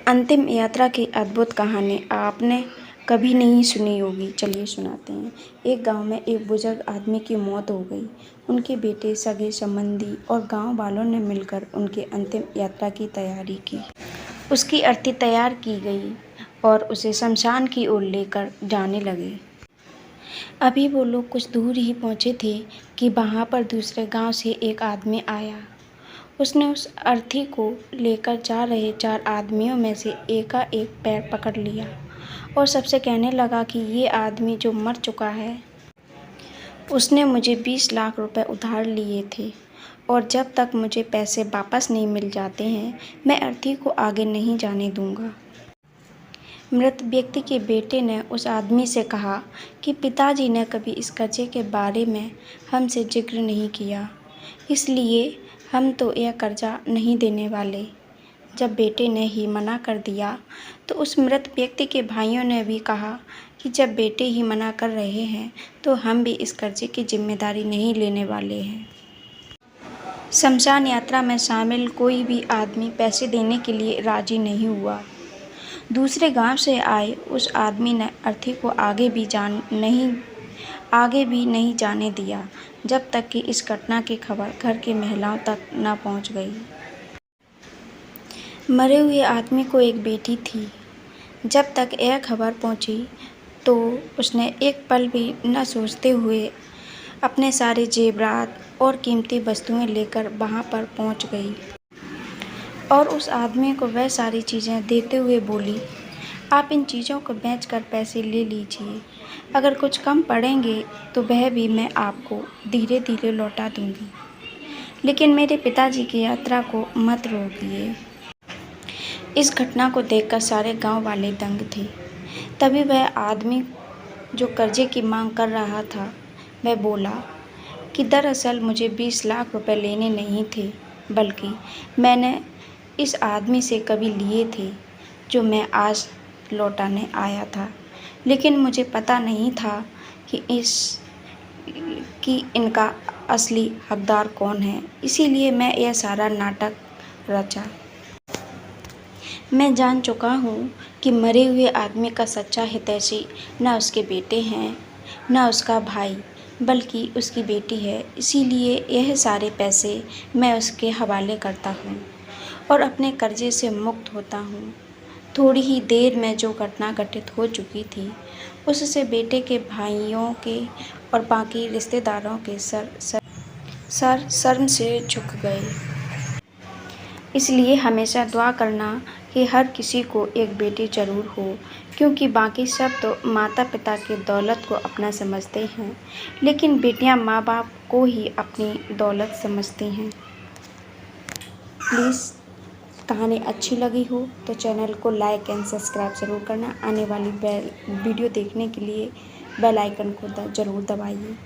अंतिम यात्रा की अद्भुत कहानी आपने कभी नहीं सुनी होगी। चलिए सुनाते हैं। एक गांव में एक बुजुर्ग आदमी की मौत हो गई। उनके बेटे, सगे संबंधी और गांव वालों ने मिलकर उनके अंतिम यात्रा की तैयारी की। उसकी अर्थी तैयार की गई और उसे शमशान की ओर लेकर जाने लगे। अभी वो लोग कुछ दूर ही पहुंचे थे कि वहां पर दूसरे गांव से एक आदमी आया। उसने उस अर्थी को लेकर जा रहे 4 आदमियों में से एकाएक पैर पकड़ लिया और सबसे कहने लगा कि ये आदमी जो मर चुका है, उसने मुझे 20 लाख रुपए उधार लिए थे और जब तक मुझे पैसे वापस नहीं मिल जाते हैं, मैं अर्थी को आगे नहीं जाने दूंगा। मृत व्यक्ति के बेटे ने उस आदमी से कहा कि पिताजी ने कभी इस कर्जे के बारे में हमसे जिक्र नहीं किया, इसलिए हम तो यह कर्जा नहीं देने वाले। जब बेटे ने ही मना कर दिया तो उस मृत व्यक्ति के भाइयों ने भी कहा कि जब बेटे ही मना कर रहे हैं तो हम भी इस कर्जे की जिम्मेदारी नहीं लेने वाले हैं। शमशान यात्रा में शामिल कोई भी आदमी पैसे देने के लिए राजी नहीं हुआ। दूसरे गांव से आए उस आदमी ने अर्थी को आगे भी नहीं जाने दिया जब तक कि इस घटना की खबर घर की महिलाओं तक न पहुंच गई। मरे हुए आदमी को एक बेटी थी। जब तक यह खबर पहुंची तो उसने एक पल भी न सोचते हुए अपने सारे जेवरात और कीमती वस्तुएं लेकर वहां पर पहुंच गई और उस आदमी को वह सारी चीज़ें देते हुए बोली, आप इन चीज़ों को बेचकर पैसे ले लीजिए। अगर कुछ कम पड़ेंगे तो वह भी मैं आपको धीरे धीरे लौटा दूंगी, लेकिन मेरे पिताजी की यात्रा को मत रोकिए। इस घटना को देखकर सारे गांव वाले दंग थे। तभी वह आदमी जो कर्जे की मांग कर रहा था, वह बोला कि दरअसल मुझे 20 लाख रुपए लेने नहीं थे, बल्कि मैंने इस आदमी से कभी लिए थे जो मैं आज लौटाने आया था, लेकिन मुझे पता नहीं था कि इनका असली हकदार कौन है, इसीलिए मैं यह सारा नाटक रचा। मैं जान चुका हूँ कि मरे हुए आदमी का सच्चा हितैषी न उसके बेटे हैं न उसका भाई, बल्कि उसकी बेटी है। इसीलिए यह सारे पैसे मैं उसके हवाले करता हूँ और अपने कर्जे से मुक्त होता हूँ। थोड़ी ही देर में जो घटना घटित हो चुकी थी, उससे बेटे के भाइयों के और बाकी रिश्तेदारों के सर शर्म से झुक गए। इसलिए हमेशा दुआ करना कि हर किसी को एक बेटी जरूर हो, क्योंकि बाकी सब तो माता पिता की दौलत को अपना समझते हैं, लेकिन बेटियां माँ बाप को ही अपनी दौलत समझती हैं। प्लीज़ कहानी अच्छी लगी हो तो चैनल को लाइक एंड सब्सक्राइब ज़रूर करना। आने वाली वीडियो देखने के लिए बेल आइकन को ज़रूर दबाइए।